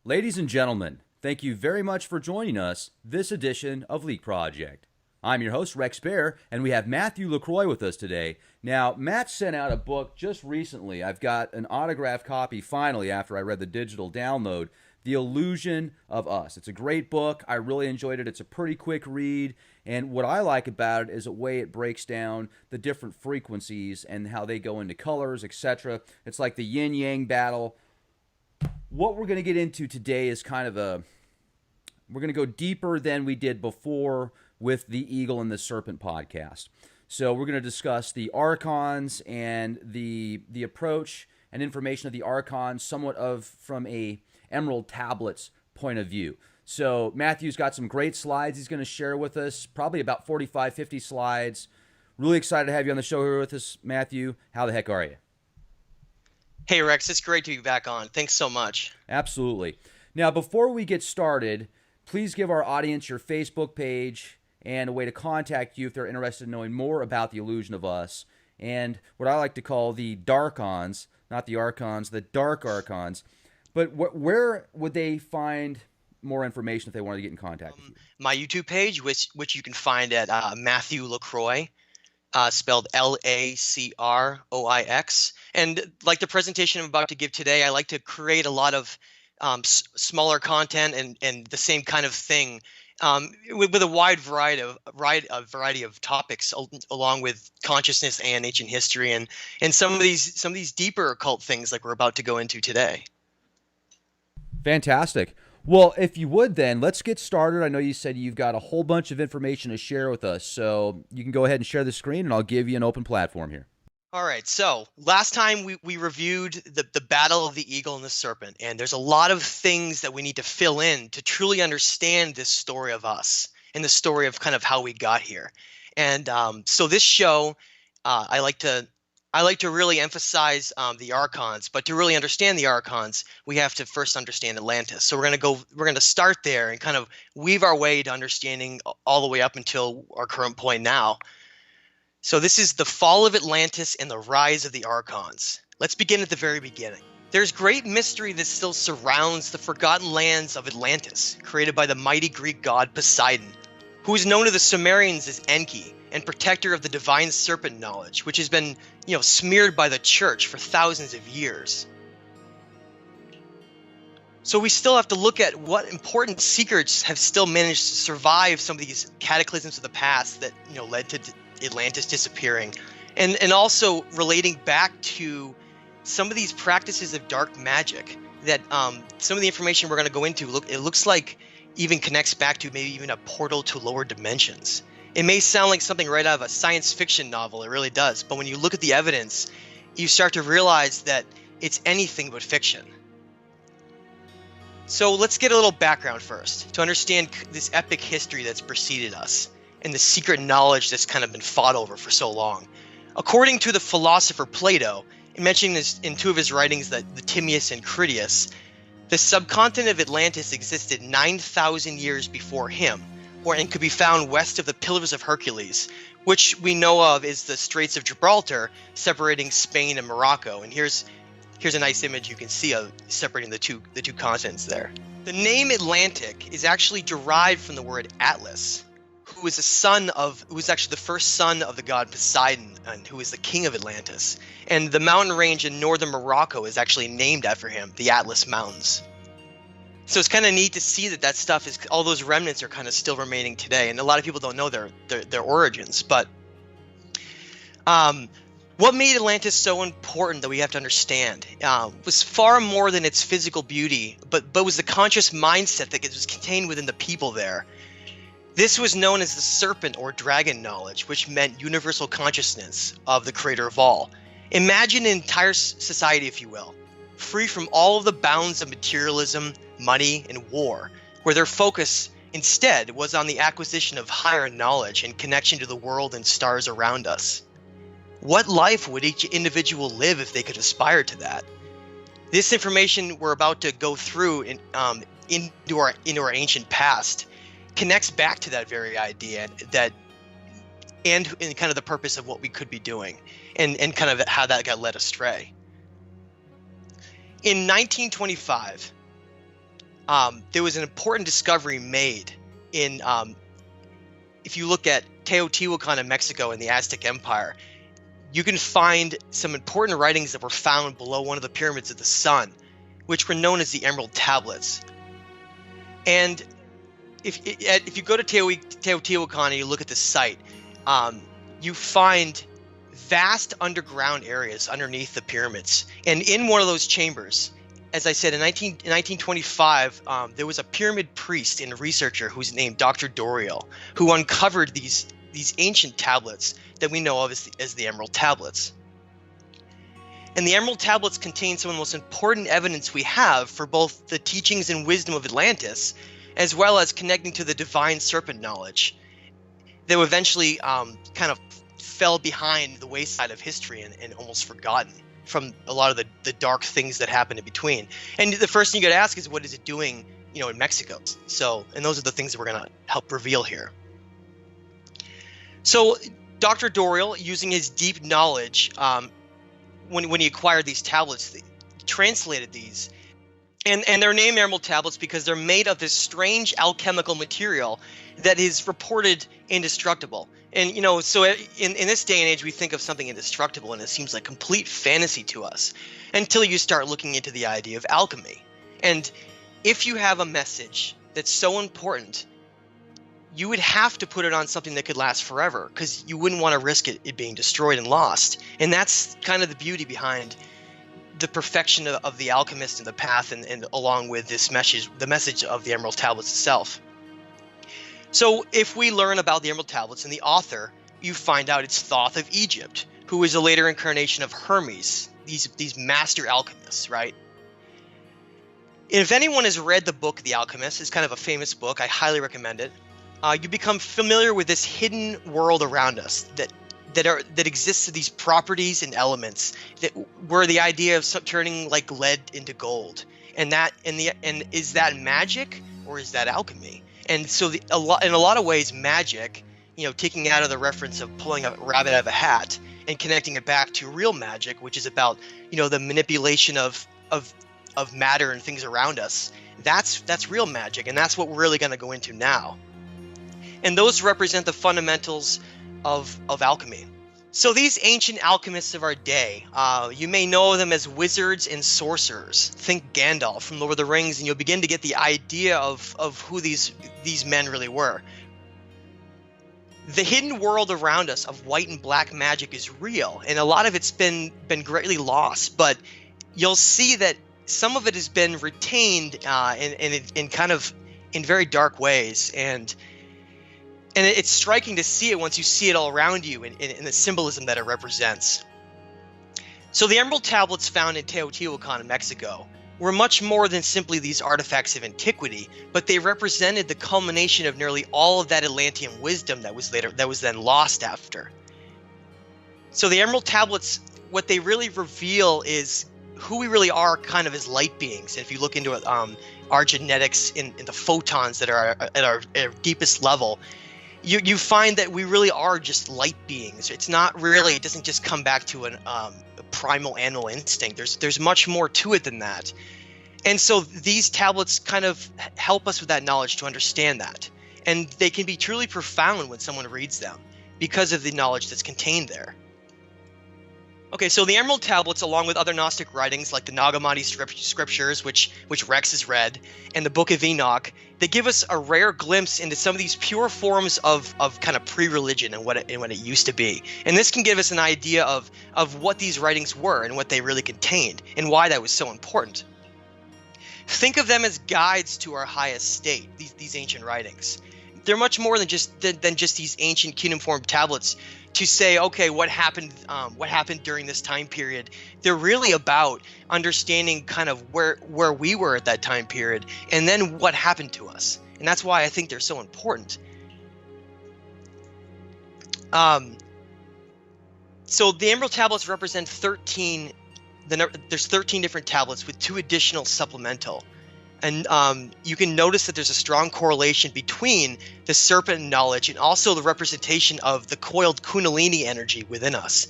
Ladies and gentlemen, thank you very much for joining us this edition of Leak Project. I'm your host, Rex Bear, and we have Matthew Lacroix with us today. Now, Matt sent out a book just recently. I've got an autographed copy finally after I read the digital download, The Illusion of Us. It's a great book. I really enjoyed it. It's a pretty quick read, and what I like about it is the way it breaks down the different frequencies and how they go into colors, etc. It's like the yin-yang battle. What we're going to get into today is we're going to go deeper than we did before with the Eagle and the Serpent podcast. So we're going to discuss the Archons and the approach and information of the Archons somewhat from a Emerald Tablets point of view. So Matthew's got some great slides he's going to share with us, probably about 45, 50 slides. Really excited to have you on the show here with us, Matthew. How the heck are you? Hey, Rex, it's great to be back on. Thanks so much. Absolutely. Now, before we get started, please give our audience your Facebook page and a way to contact you if they're interested in knowing more about the Illusion of Us and what I like to call the Darkons, not the Archons, the Dark Archons. But where would they find more information if they wanted to get in contact with you? My YouTube page, which you can find at Matthew Lacroix, spelled Lacroix. And like the presentation I'm about to give today, I like to create a lot of smaller content and the same kind of thing with a wide variety of topics, along with consciousness and ancient history and some of these deeper occult things like we're about to go into today. Fantastic. Well, if you would then, let's get started. I know you said you've got a whole bunch of information to share with us, so you can go ahead and share the screen and I'll give you an open platform here. All right, so last time we reviewed the battle of the eagle and the serpent, and there's a lot of things that we need to fill in to truly understand this story of us and the story of kind of how we got here. And so this show, I like to really emphasize the Archons, but to really understand the Archons, we have to first understand Atlantis. So we're going to start there and kind of weave our way to understanding all the way up until our current point now. So this is the fall of Atlantis and the rise of the Archons. Let's begin at the very beginning. There's great mystery that still surrounds the forgotten lands of Atlantis, created by the mighty Greek god Poseidon, who is known to the Sumerians as Enki, and protector of the divine serpent knowledge, which has been, smeared by the church for thousands of years. So we still have to look at what important secrets have still managed to survive some of these cataclysms of the past that, led to Atlantis disappearing, and also relating back to some of these practices of dark magic that some of the information we're going to go into, it looks like even connects back to maybe even a portal to lower dimensions. It may sound like something right out of a science fiction novel, it really does, but when you look at the evidence, you start to realize that it's anything but fiction. So let's get a little background first, to understand this epic history that's preceded us, and the secret knowledge that's kind of been fought over for so long. According to the philosopher Plato, mentioning this in two of his writings, the Timaeus and Critias, the subcontinent of Atlantis existed 9,000 years before him, and could be found west of the Pillars of Hercules, which we know of as the Straits of Gibraltar, separating Spain and Morocco. And here's a nice image you can see of separating the two continents there. The name Atlantic is actually derived from the word Atlas, who was actually the first son of the god Poseidon, and who is the king of Atlantis. And the mountain range in northern Morocco is actually named after him, the Atlas Mountains. So it's kind of neat to see that stuff is, all those remnants are kind of still remaining today, and a lot of people don't know their origins. But what made Atlantis so important that we have to understand was far more than its physical beauty, but was the conscious mindset that was contained within the people there. This was known as the serpent or dragon knowledge, which meant universal consciousness of the creator of all. Imagine an entire society, if you will, free from all of the bounds of materialism, money, and war, where their focus instead was on the acquisition of higher knowledge and connection to the world and stars around us. What life would each individual live if they could aspire to that? This information we're about to go through into our ancient past connects back to that very idea and kind of the purpose of what we could be doing and kind of how that got led astray. In 1925, there was an important discovery made in, if you look at Teotihuacan in Mexico and the Aztec Empire, you can find some important writings that were found below one of the pyramids of the sun, which were known as the Emerald Tablets. And if you go to Teotihuacan and you look at the site, you find vast underground areas underneath the pyramids. And in one of those chambers, as I said, in 1925, there was a pyramid priest and researcher who's named Dr. Doriel, who uncovered these ancient tablets that we know of as the Emerald Tablets. And the Emerald Tablets contain some of the most important evidence we have for both the teachings and wisdom of Atlantis, as well as connecting to the divine serpent knowledge that eventually kind of fell behind the wayside of history and almost forgotten from a lot of the dark things that happened in between. And the first thing you got to ask is, what is it doing, in Mexico? So, and those are the things that we're going to help reveal here. So, Dr. Doriel, using his deep knowledge, when he acquired these tablets, he translated these, and they're named Emerald Tablets because they're made of this strange alchemical material that is reported indestructible. And so in this day and age, we think of something indestructible, and it seems like complete fantasy to us until you start looking into the idea of alchemy. And if you have a message that's so important, you would have to put it on something that could last forever, because you wouldn't want to risk it being destroyed and lost. And that's kind of the beauty behind the perfection of the alchemist and the path, and along with this message, the message of the Emerald Tablets itself. So if we learn about the Emerald Tablets and the author, you find out it's Thoth of Egypt, who is a later incarnation of Hermes, these master alchemists, right? If anyone has read the book The Alchemist, it's kind of a famous book, I highly recommend it. You become familiar with this hidden world around us that exists of these properties and elements that were the idea of turning like lead into gold, and is that magic or is that alchemy? And so in a lot of ways, magic, taking out of the reference of pulling a rabbit out of a hat and connecting it back to real magic, which is about the manipulation of matter and things around us. That's real magic, and that's what we're really going to go into now. And those represent the fundamentals of alchemy. So these ancient alchemists of our day, you may know them as wizards and sorcerers. Think Gandalf from Lord of the Rings, and you'll begin to get the idea of who these men really were. The hidden world around us of white and black magic is real, and a lot of it's been greatly lost. But you'll see that some of it has been retained in very dark ways, and it's striking to see it once you see it all around you in the symbolism that it represents. So the Emerald Tablets found in Teotihuacan in Mexico were much more than simply these artifacts of antiquity, but they represented the culmination of nearly all of that Atlantean wisdom that was then lost after. So the Emerald Tablets, what they really reveal is who we really are kind of as light beings. And if you look into our genetics in the photons that are at our deepest level, you find that we really are just light beings. It doesn't just come back to a primal animal instinct. There's much more to it than that. And so these tablets kind of help us with that knowledge to understand that. And they can be truly profound when someone reads them because of the knowledge that's contained there. Okay, so the Emerald Tablets, along with other Gnostic writings like the Nag Hammadi scriptures, which Rex has read, and the Book of Enoch, they give us a rare glimpse into some of these pure forms of kind of pre-religion and what it used to be. And this can give us an idea of what these writings were and what they really contained and why that was so important. Think of them as guides to our highest state, these ancient writings. They're much more than just these ancient cuneiform tablets to say, okay, what happened during this time period. They're really about understanding kind of where we were at that time period and then what happened to us. And that's why I think they're so important. So the Emerald Tablets represent 13. There's 13 different tablets with 2 additional supplemental. And you can notice that there's a strong correlation between the serpent knowledge and also the representation of the coiled Kundalini energy within us.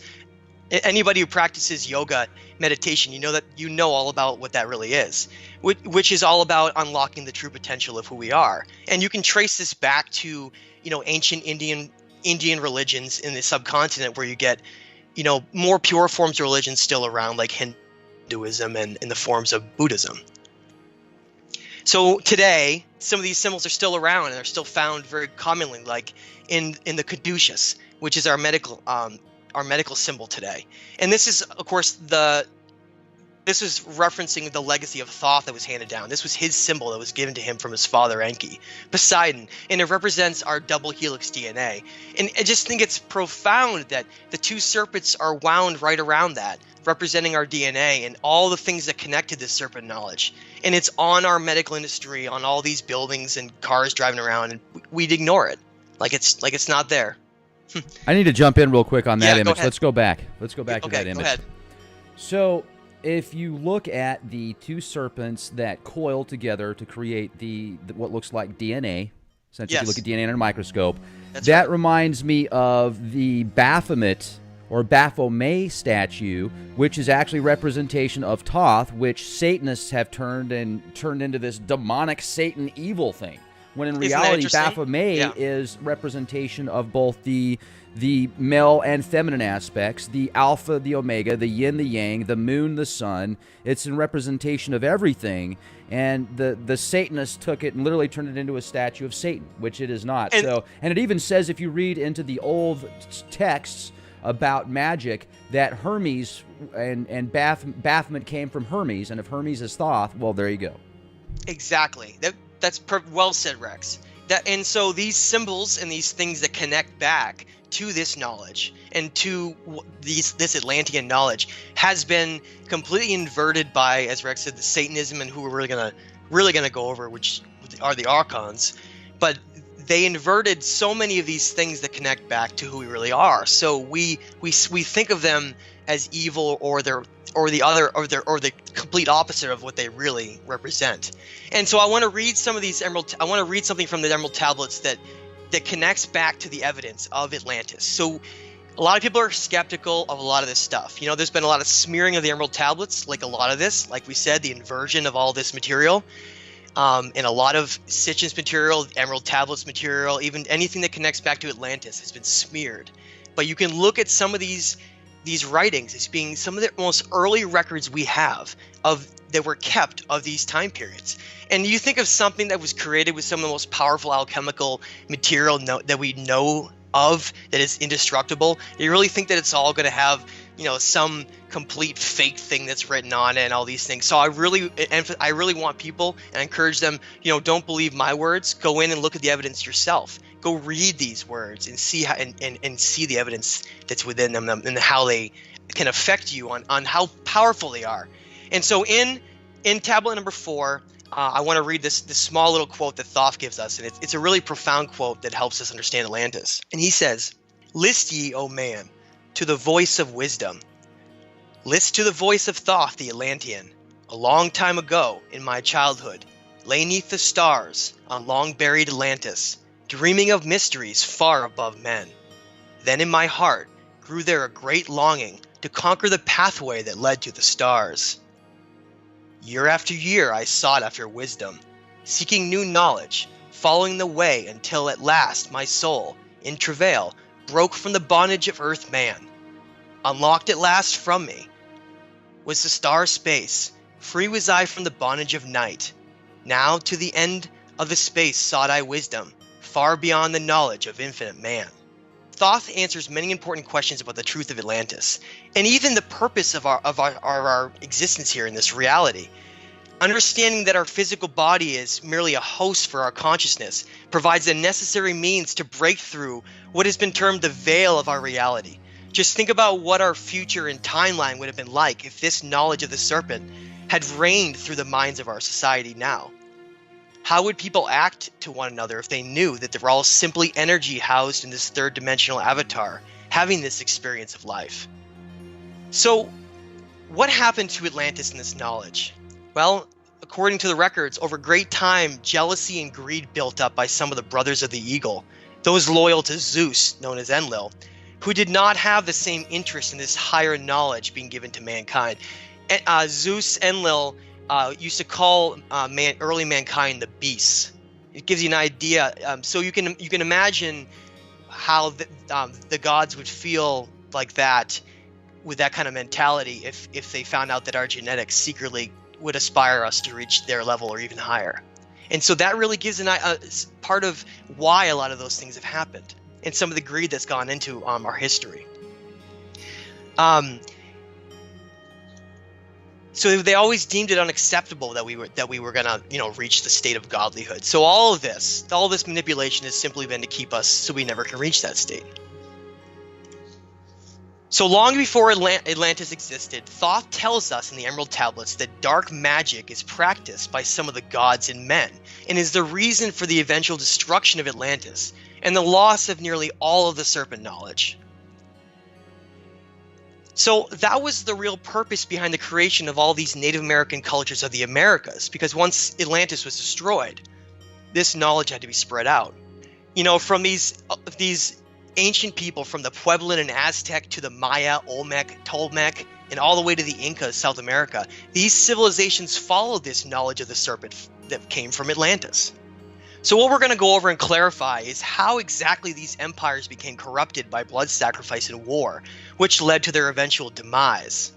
Anybody who practices yoga, meditation, you know all about what that really is, which is all about unlocking the true potential of who we are. And you can trace this back to, ancient Indian religions in the subcontinent, where you get, more pure forms of religion still around, like Hinduism and in the forms of Buddhism. So today, some of these symbols are still around and they're still found very commonly, like in the caduceus, which is our medical symbol today. And this is, of course, this is referencing the legacy of Thoth that was handed down. This was his symbol that was given to him from his father Enki, Poseidon, and it represents our double helix DNA. And I just think it's profound that the two serpents are wound right around that, representing our DNA and all the things that connect to this serpent knowledge. And it's on our medical industry, on all these buildings and cars driving around, and we'd ignore it like it's not there. I need to jump in real quick on that image. Go Let's go back. Let's go back to that image. Go ahead. So if you look at the two serpents that coil together to create the what looks like DNA, essentially if you look at DNA under a microscope, that reminds me of the Baphomet or Baphomet statue, which is actually representation of Thoth, which Satanists have turned into this demonic Satan evil thing. When in reality, Baphomet is representation of both the male and feminine aspects, the alpha, the omega, the yin, the yang, the moon, the sun. It's in representation of everything. And the Satanists took it and literally turned it into a statue of Satan, which it is not. And it even says, if you read into the old texts about magic, that Hermes and Baphomet came from Hermes, and if Hermes is Thoth, well, there you go. Exactly. That's well said, Rex. And so these symbols and these things that connect back to this knowledge and to this Atlantean knowledge has been completely inverted by, as Rex said, the Satanism, and who we're really gonna go over, which are the Archons. But they inverted so many of these things that connect back to who we really are. So we think of them as evil, or the complete opposite of what they really represent. And so I want to read something from the Emerald Tablets that connects back to the evidence of Atlantis. So a lot of people are skeptical of a lot of this stuff. There's been a lot of smearing of the Emerald Tablets, like a lot of this, like we said, the inversion of all this material. And a lot of Sitchin's material, Emerald Tablets material, even anything that connects back to Atlantis has been smeared. But you can look at some of these writings as being some of the most early records we have that were kept of these time periods. And you think of something that was created with some of the most powerful alchemical material that we know of, that is indestructible. You really think that it's all going to have, some complete fake thing that's written on it and all these things. So I really want people, and I encourage them, don't believe my words. Go in and look at the evidence yourself. Go read these words and see how, and see the evidence that's within them and how they can affect you on how powerful they are. And so in tablet number 4, I want to read this small little quote that Thoth gives us, and it's a really profound quote that helps us understand Atlantis. And he says, "List ye, O man, to the voice of wisdom. List to the voice of Thoth the Atlantean. A long time ago, in my childhood, lay 'neath the stars on long-buried Atlantis, dreaming of mysteries far above men. Then in my heart grew there a great longing to conquer the pathway that led to the stars. Year after year I sought after wisdom, seeking new knowledge, following the way until at last my soul, in travail, broke from the bondage of earth man. Unlocked at last from me was the star space, free was I from the bondage of night. Now to the end of the space sought I wisdom, far beyond the knowledge of infinite man." Thoth answers many important questions about the truth of Atlantis, and even the purpose of our existence here in this reality. Understanding that our physical body is merely a host for our consciousness provides a necessary means to break through what has been termed the veil of our reality. Just think about what our future and timeline would have been like if this knowledge of the serpent had reigned through the minds of our society now. How would people act to one another if they knew that they were all simply energy housed in this third-dimensional avatar, having this experience of life? So, what happened to Atlantis in this knowledge? Well, according to the records, over great time, jealousy and greed built up by some of the brothers of the eagle, those loyal to Zeus, known as Enlil, who did not have the same interest in this higher knowledge being given to mankind. Zeus Enlil used to call early mankind the beasts. It gives you an idea. So you can imagine how the gods would feel like that, with that kind of mentality, if they found out that our genetics secretly would aspire us to reach their level or even higher. And so that really gives a part of why a lot of those things have happened, and some of the greed that's gone into our history. So they always deemed it unacceptable that we were gonna, reach the state of godlyhood. So all this manipulation has simply been to keep us so we never can reach that state. So long before Atlantis existed, Thoth tells us in the Emerald Tablets that dark magic is practiced by some of the gods and men, and is the reason for the eventual destruction of Atlantis and the loss of nearly all of the serpent knowledge. So that was the real purpose behind the creation of all these Native American cultures of the Americas, because once Atlantis was destroyed, this knowledge had to be spread out. From these ancient people, from the Pueblan and Aztec to the Maya, Olmec, Tolmec, and all the way to the Incas, South America, these civilizations followed this knowledge of the serpent that came from Atlantis. So what we're going to go over and clarify is how exactly these empires became corrupted by blood sacrifice and war, which led to their eventual demise.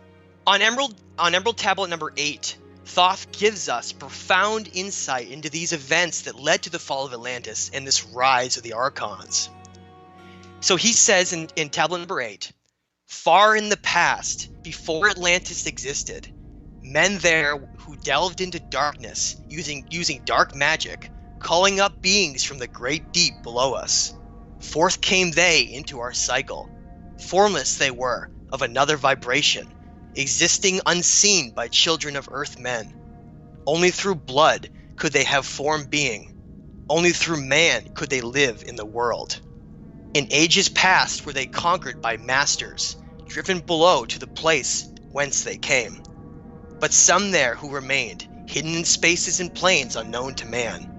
On Emerald Tablet number 8, Thoth gives us profound insight into these events that led to the fall of Atlantis and this rise of the Archons. So he says in tablet number 8, far in the past, before Atlantis existed, men there who delved into darkness using dark magic, calling up beings from the great deep below us. Forth came they into our cycle. Formless they were, of another vibration, existing unseen by children of earth men. Only through blood could they have form being. Only through man could they live in the world. In ages past were they conquered by masters, driven below to the place whence they came. But some there who remained, hidden in spaces and plains unknown to man.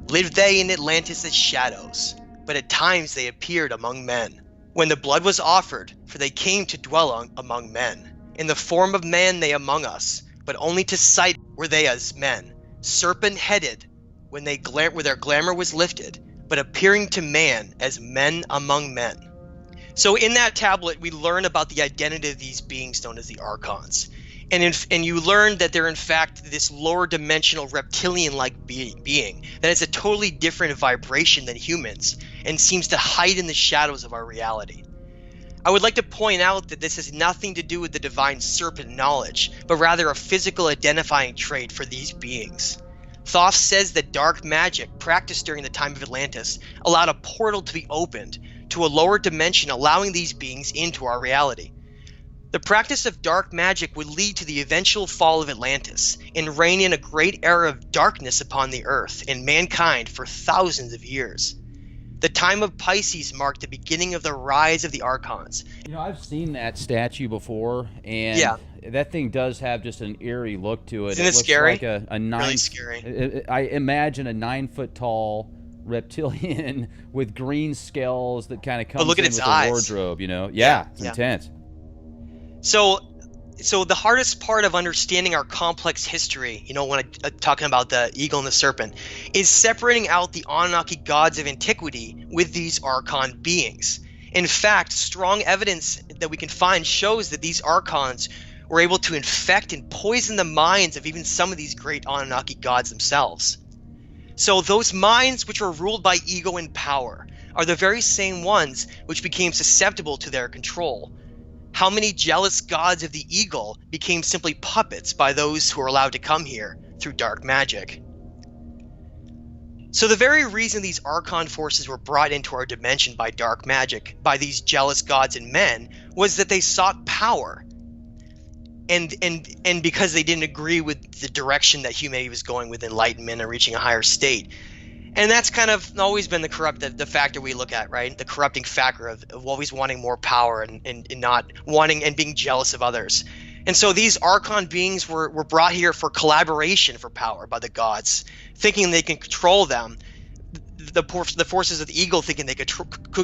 Lived they in Atlantis as shadows, but at times they appeared among men. When the blood was offered, for they came to dwell among men. In the form of man they among us, but only to sight were they as men, serpent-headed, where their glamour was lifted, but appearing to man as men among men. So in that tablet, we learn about the identity of these beings known as the Archons. And you learn that they're in fact this lower dimensional reptilian-like being that has a totally different vibration than humans and seems to hide in the shadows of our reality. I would like to point out that this has nothing to do with the divine serpent knowledge, but rather a physical identifying trait for these beings. Thoth says that dark magic practiced during the time of Atlantis allowed a portal to be opened to a lower dimension, allowing these beings into our reality. The practice of dark magic would lead to the eventual fall of Atlantis and reign in a great era of darkness upon the earth and mankind for thousands of years. The time of Pisces marked the beginning of the rise of the Archons. I've seen that statue before, and that thing does have just an eerie look to it. Isn't it scary? Like a really scary. I imagine a 9-foot-tall reptilian with green scales that kind of comes look at in its with eyes. a wardrobe. It's intense. So the hardest part of understanding our complex history, when I'm talking about the eagle and the serpent, is separating out the Anunnaki gods of antiquity with these Archon beings. In fact, strong evidence that we can find shows that these Archons were able to infect and poison the minds of even some of these great Anunnaki gods themselves. So those minds which were ruled by ego and power are the very same ones which became susceptible to their control. How many jealous gods of the eagle became simply puppets by those who were allowed to come here through dark magic? So the very reason these Archon forces were brought into our dimension by dark magic, by these jealous gods and men, was that they sought power. And because they didn't agree with the direction that humanity was going with enlightenment and reaching a higher state. And that's kind of always been the factor we look at, right? The corrupting factor of always wanting more power and not wanting and being jealous of others. And so these Archon beings were brought here for collaboration for power by the gods, thinking they can control them. the forces of the ego thinking they could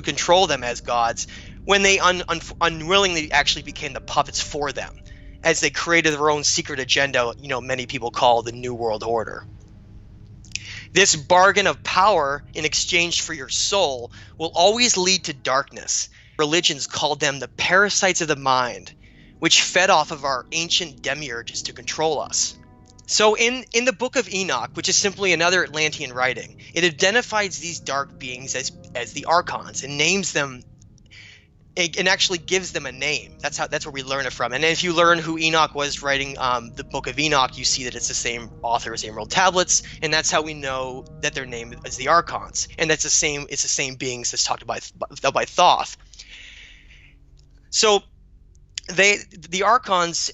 control them as gods, when they unwillingly actually became the puppets for them, as they created their own secret agenda, many people call the New World Order. This bargain of power in exchange for your soul will always lead to darkness. Religions called them the parasites of the mind, which fed off of our ancient demiurges to control us. So in the Book of Enoch, which is simply another Atlantean writing, it identifies these dark beings as the Archons and names them, and actually gives them a name. That's where we learn it from. And if you learn who Enoch was writing the Book of Enoch, you see that it's the same author as Emerald Tablets, and that's how we know that their name is the Archons. And it's the same beings that's talked about by Thoth. So the Archons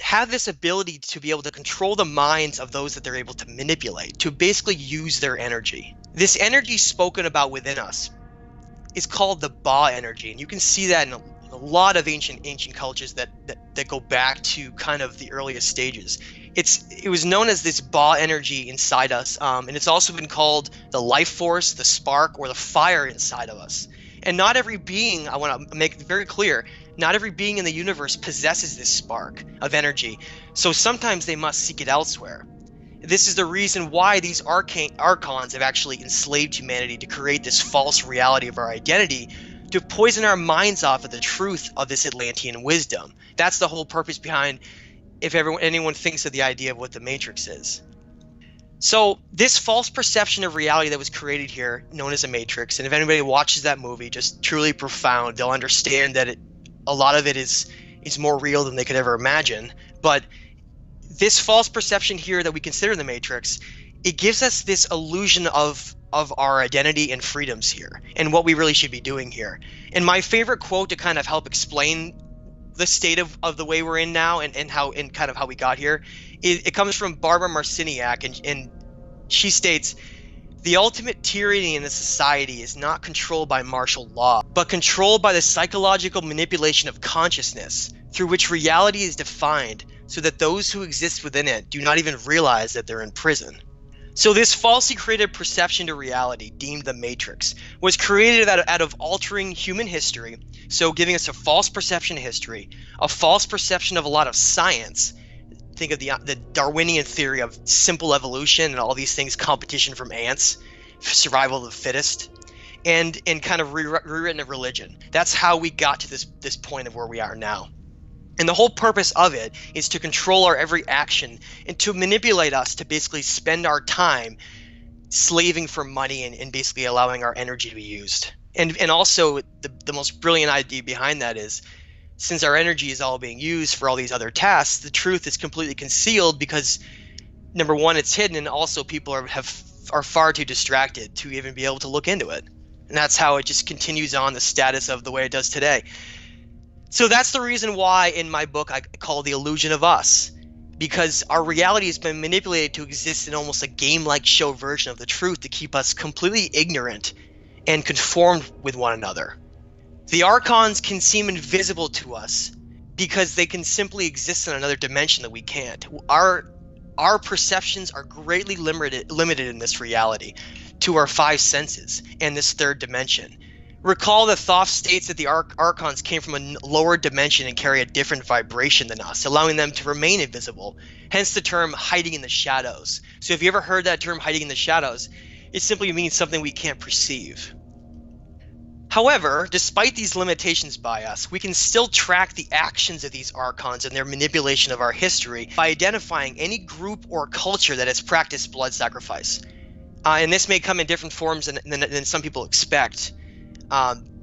have this ability to be able to control the minds of those that they're able to manipulate, to basically use their energy. This energy spoken about within us is called the Ba energy, and you can see that in a lot of ancient cultures that go back to kind of the earliest stages. It was known as this Ba energy inside us, and it's also been called the life force, the spark, or the fire inside of us. And not every being, I want to make it very clear, not every being in the universe possesses this spark of energy, so sometimes they must seek it elsewhere. This is the reason why these Archons have actually enslaved humanity to create this false reality of our identity, to poison our minds off of the truth of this Atlantean wisdom. That's the whole purpose behind, if anyone thinks of the idea of what the Matrix is. So this false perception of reality that was created here, known as a Matrix, and if anybody watches that movie, just truly profound, they'll understand that a lot of it is more real than they could ever imagine. But this false perception here that we consider the Matrix, it gives us this illusion of our identity and freedoms here, and what we really should be doing here. And my favorite quote to kind of help explain the state of the way we're in now, and kind of how we got here, it comes from Barbara Marciniak, and she states, "The ultimate tyranny in a society is not controlled by martial law, but controlled by the psychological manipulation of consciousness, through which reality is defined so that those who exist within it do not even realize that they're in prison." So this falsely created perception to reality, deemed the Matrix, was created out of altering human history, so giving us a false perception of history, a false perception of a lot of science. Think of the Darwinian theory of simple evolution and all these things, competition from ants, survival of the fittest, and kind of rewritten a religion. That's how we got to this point of where we are now. And the whole purpose of it is to control our every action and to manipulate us to basically spend our time slaving for money and basically allowing our energy to be used. And also the most brilliant idea behind that is, since our energy is all being used for all these other tasks, the truth is completely concealed because, number one, it's hidden, and also people are far too distracted to even be able to look into it. And that's how it just continues on the status of the way it does today. So that's the reason why in my book I call it The Illusion of Us, because our reality has been manipulated to exist in almost a game-like show version of the truth to keep us completely ignorant and conformed with one another. The Archons can seem invisible to us because they can simply exist in another dimension that we can't. Our perceptions are greatly limited in this reality to our five senses and this third dimension. Recall that Thoth states that the Archons came from a lower dimension and carry a different vibration than us, allowing them to remain invisible, hence the term hiding in the shadows. So if you ever heard that term hiding in the shadows, it simply means something we can't perceive. However, despite these limitations by us, we can still track the actions of these Archons and their manipulation of our history by identifying any group or culture that has practiced blood sacrifice. And this may come in different forms than some people expect.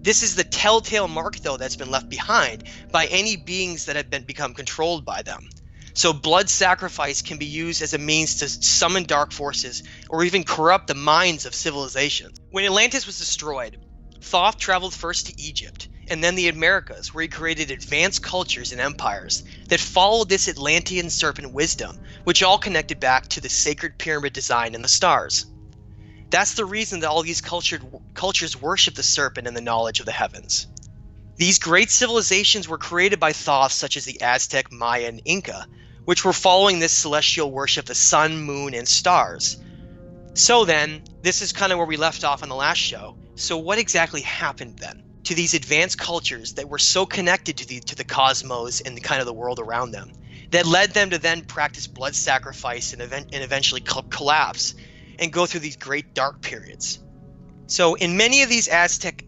This is the telltale mark, though, that's been left behind by any beings that have become controlled by them. So blood sacrifice can be used as a means to summon dark forces or even corrupt the minds of civilizations. When Atlantis was destroyed, Thoth traveled first to Egypt and then the Americas, where he created advanced cultures and empires that followed this Atlantean serpent wisdom, which all connected back to the sacred pyramid design in the stars. That's the reason that all these cultures worship the serpent and the knowledge of the heavens. These great civilizations were created by Thoth, such as the Aztec, Maya, and Inca, which were following this celestial worship of the sun, moon, and stars. So then, this is kind of where we left off on the last show. So what exactly happened then to these advanced cultures that were so connected to the cosmos and the kind of the world around them, that led them to then practice blood sacrifice and eventually collapse and go through these great dark periods? So in many of these Aztec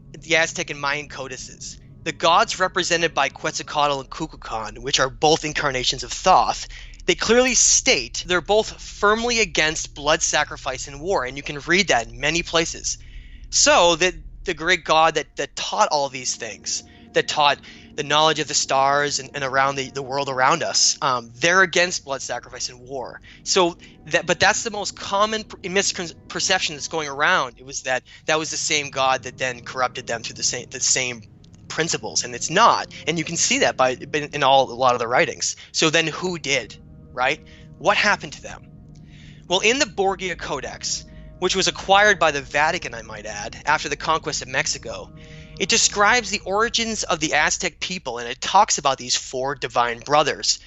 and Mayan codices, the gods represented by Quetzalcoatl and Kukulkan, which are both incarnations of Thoth, they clearly state they're both firmly against blood sacrifice and war, and you can read that in many places. So that the great god that taught all these things, that taught the knowledge of the stars and around the world around us, they're against blood sacrifice and war. But that's the most common misperception that's going around. It was that was the same god that then corrupted them through the same principles, and it's not. And you can see that in a lot of the writings. So then who did, right? What happened to them? Well, in the Borgia Codex, which was acquired by the Vatican, I might add, after the conquest of Mexico, it describes the origins of the Aztec people, and it talks about these 4 divine brothers,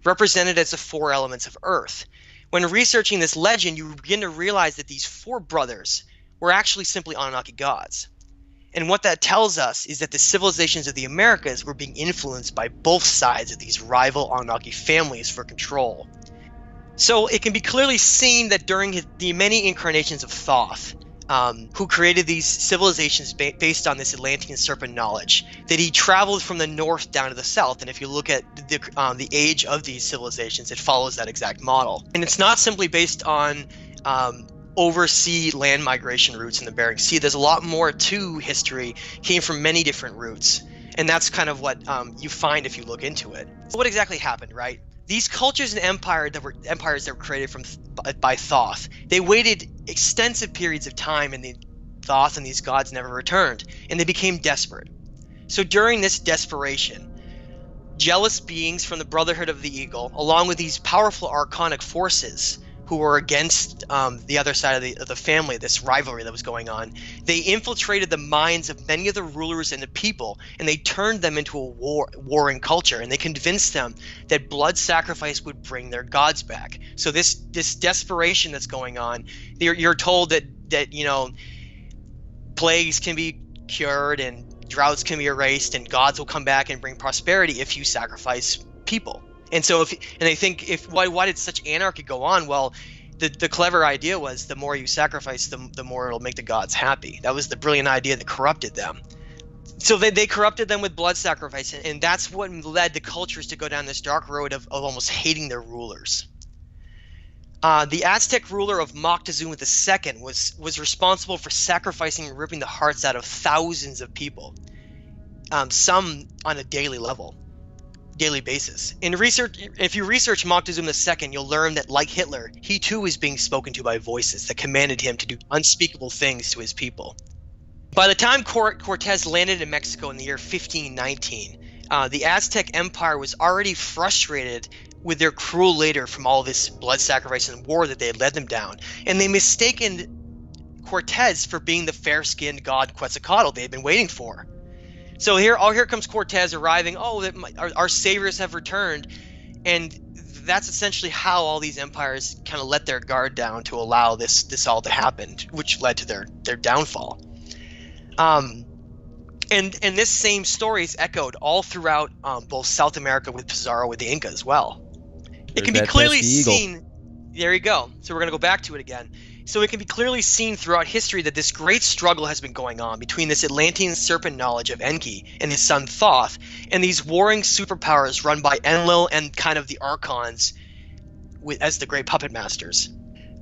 represented as the 4 elements of earth. When researching this legend, you begin to realize that these 4 brothers were actually simply Anunnaki gods. And what that tells us is that the civilizations of the Americas were being influenced by both sides of these rival Anunnaki families for control. So it can be clearly seen that during the many incarnations of Thoth, who created these civilizations based on this Atlantean serpent knowledge, that he traveled from the north down to the south. And if you look at the age of these civilizations, it follows that exact model. And it's not simply based on oversea land migration routes in the Bering Sea. There's a lot more to history, came from many different routes. And that's kind of what you find if you look into it. So what exactly happened, right? These cultures and empires that were created by Thoth, they waited extensive periods of time, and the Thoth and these gods never returned, and they became desperate. So during this desperation, jealous beings from the Brotherhood of the Eagle, along with these powerful archonic forces who were against the other side of the family, this rivalry that was going on, they infiltrated the minds of many of the rulers and the people, and they turned them into a warring culture, and they convinced them that blood sacrifice would bring their gods back. So this desperation that's going on, you're told that plagues can be cured and droughts can be erased, and gods will come back and bring prosperity if you sacrifice people. And so they think why did such anarchy go on? Well, the clever idea was the more you sacrifice, the more it'll make the gods happy. That was the brilliant idea that corrupted them. So they corrupted them with blood sacrifice, and that's what led the cultures to go down this dark road of almost hating their rulers. The Aztec ruler of Moctezuma II was responsible for sacrificing and ripping the hearts out of thousands of people, some on a daily basis. If you research Moctezuma II, you'll learn that, like Hitler, he too is being spoken to by voices that commanded him to do unspeakable things to his people. By the time Cortez landed in Mexico in the year 1519, the Aztec Empire was already frustrated with their cruel leader from all this blood sacrifice and war that they had led them down, and they mistaken Cortez for being the fair-skinned god Quetzalcoatl they had been waiting for. So here comes Cortez arriving. Our saviors have returned, and that's essentially how all these empires kind of let their guard down to allow this all to happen, which led to their downfall. And this same story is echoed all throughout both South America with Pizarro, with the Inca as well. It can be clearly seen. There you go. So we're going to go back to it again. So it can be clearly seen throughout history that this great struggle has been going on between this Atlantean serpent knowledge of Enki and his son Thoth, and these warring superpowers run by Enlil and kind of the Archons as the great puppet masters.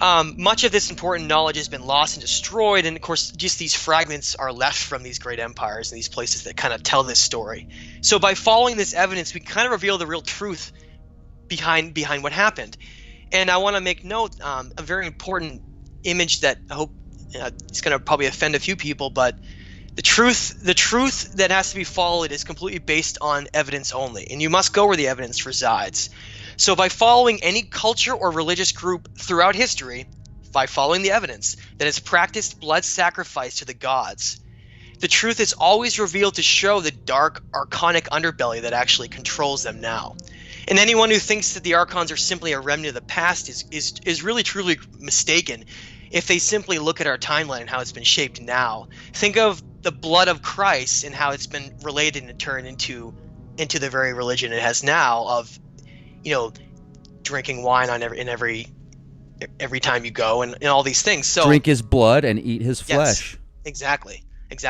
Much of this important knowledge has been lost and destroyed, and of course just these fragments are left from these great empires and these places that kind of tell this story. So by following this evidence, we kind of reveal the real truth behind what happened. And I want to make note, a very important image that I hope it's going to probably offend a few people, but the truth that has to be followed is completely based on evidence only, and you must go where the evidence resides. So by following any culture or religious group throughout history, by following the evidence that has practiced blood sacrifice to the gods, the truth is always revealed to show the dark archonic underbelly that actually controls them now. And anyone who thinks that the Archons are simply a remnant of the past is really truly mistaken. if they simply look at our timeline and how it's been shaped now. Think of the blood of Christ and how it's been related and turned into the very religion it has now of, drinking wine on every time you go and all these things. So drink his blood and eat his flesh. Yes, exactly. And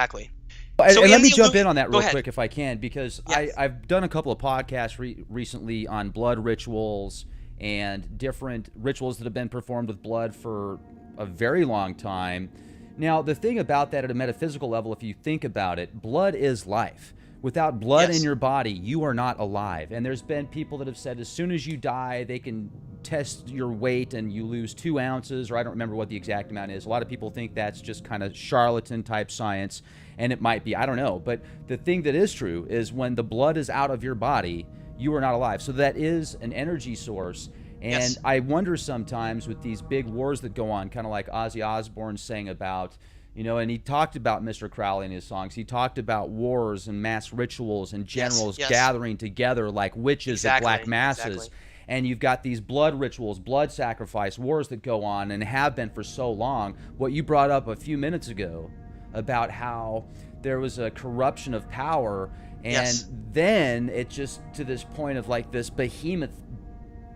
So let me the jump in on that Go real ahead. quick if I can, because Yes. I've done a couple of podcasts recently on blood rituals and different rituals that have been performed with blood for a very long time. Now, the thing about that at a metaphysical level, if you think about it, blood is life. Without blood Yes. in your body, you are not alive. And there's been people that have said as soon as you die, they can test your weight and you lose 2 ounces, or I don't remember what the exact amount is. A lot of people think that's just kind of charlatan type science, and it might be, I don't know. But the thing that is true is when the blood is out of your body, you are not alive. So that is an energy source. And Yes. I wonder sometimes with these big wars that go on, kind of like Ozzy Osbourne sang about, and he talked about Mr. Crowley in his songs. He talked about wars and mass rituals and generals yes. gathering together like witches at black masses. Exactly. And you've got these blood rituals, blood sacrifice, wars that go on and have been for so long. What you brought up a few minutes ago about how there was a corruption of power, and Yes. then it just to this point of like this behemoth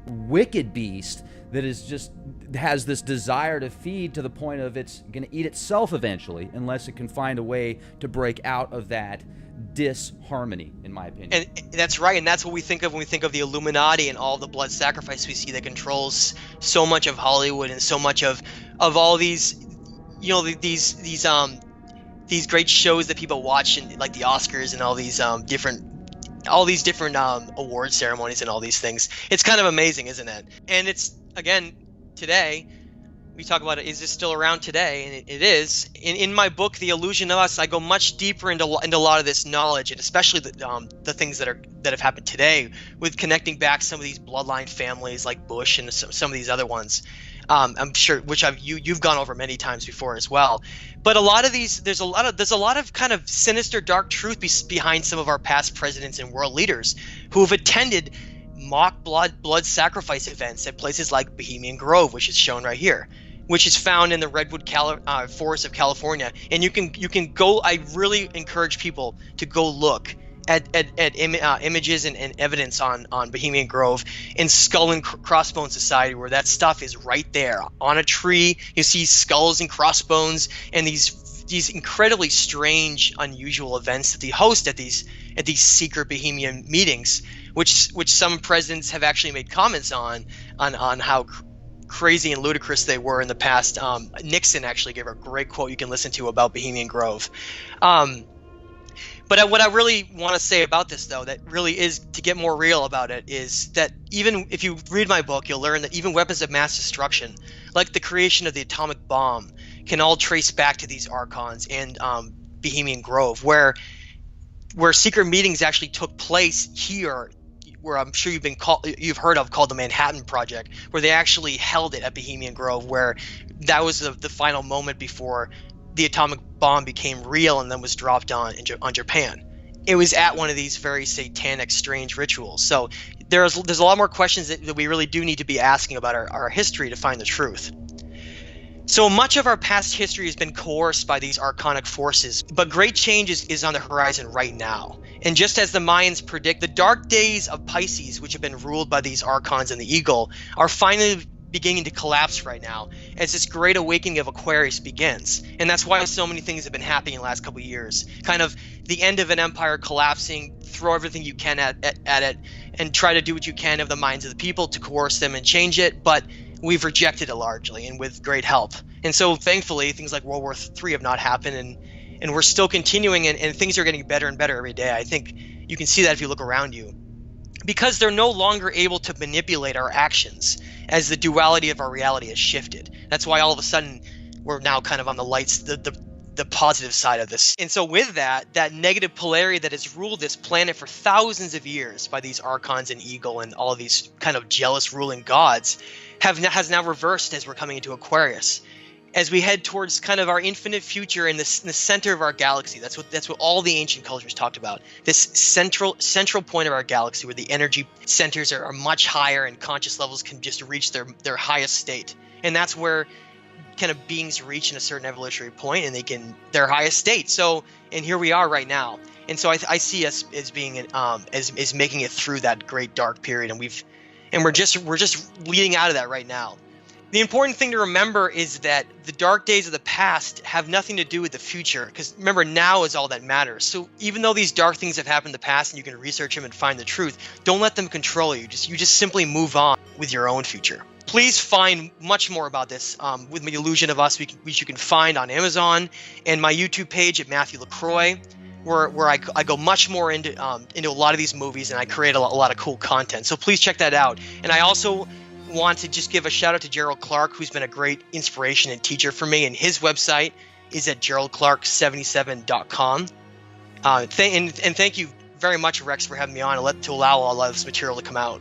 wicked beast that is just has this desire to feed to the point of it's going to eat itself eventually unless it can find a way to break out of that disharmony, in my opinion. And that's right, and that's what we think of when we think of the Illuminati and all the blood sacrifice we see that controls so much of Hollywood and so much of all these, these great shows that people watch, and like the Oscars and all these different award ceremonies and all these things. It's kind of amazing, isn't it? And it's, again, today we talk about it, is this still around today? And it is. In my book, The Illusion of Us, I go much deeper into a lot of this knowledge, and especially the things that have happened today with connecting back some of these bloodline families like Bush and some of these other ones. I'm sure, which you've gone over many times before as well. But a lot of these, there's a lot of kind of sinister, dark truth behind some of our past presidents and world leaders who have attended mock blood sacrifice events at places like Bohemian Grove, which is shown right here, which is found in the Redwood Forest of California. And you can go. I really encourage people to go look at images and evidence on Bohemian Grove and Skull and Crossbones Society, where that stuff is right there on a tree. You see skulls and crossbones and these incredibly strange, unusual events that they host at these secret Bohemian meetings, which some presidents have actually made comments on how crazy and ludicrous they were in the past. Nixon actually gave a great quote you can listen to about Bohemian Grove. But what I really want to say about this, though, that really is to get more real about it, is that even if you read my book, you'll learn that even weapons of mass destruction, like the creation of the atomic bomb, can all trace back to these Archons and Bohemian Grove, where secret meetings actually took place here, where I'm sure you've heard of, called the Manhattan Project, where they actually held it at Bohemian Grove, where that was the final moment before the atomic bomb became real and then was dropped on Japan. It was at one of these very satanic, strange rituals. So there's a lot more questions that we really do need to be asking about our history to find the truth. So much of our past history has been coerced by these archonic forces, but great change is on the horizon right now. And just as the Mayans predict, the dark days of Pisces, which have been ruled by these Archons and the Eagle, are finally beginning to collapse right now as this great awakening of Aquarius begins. And that's why so many things have been happening in the last couple of years. Kind of the end of an empire collapsing, throw everything you can at it, and try to do what you can of the minds of the people to coerce them and change it, but we've rejected it largely and with great help. And so thankfully things like World War III have not happened, and we're still continuing, and things are getting better and better every day. I think you can see that if you look around you. Because they're no longer able to manipulate our actions as the duality of our reality has shifted. That's why all of a sudden we're now kind of on the lights, the positive side of this. And so with that negative polarity that has ruled this planet for thousands of years by these Archons and Eagle and all of these kind of jealous ruling gods has now reversed as we're coming into Aquarius. As we head towards kind of our infinite future in the center of our galaxy. That's what all the ancient cultures talked about. This central point of our galaxy where the energy centers are much higher and conscious levels can just reach their highest state. And that's where kind of beings reach in a certain evolutionary point and they can their highest state. So, and here we are right now. And so I see us as being as making it through that great dark period, and we're just leading out of that right now. The important thing to remember is that the dark days of the past have nothing to do with the future, because remember, now is all that matters. So even though these dark things have happened in the past and you can research them and find the truth, don't let them control you. You just simply move on with your own future. Please find much more about this with The Illusion of Us, which you can find on Amazon, and my YouTube page at Matthew Lacroix, where I go much more into a lot of these movies, and I create a lot of cool content. So please check that out. And I also want to just give a shout out to Gerald Clark, who's been a great inspiration and teacher for me, and his website is at geraldclark77.com. And thank you very much, Rex, for having me on and to allow all of this material to come out.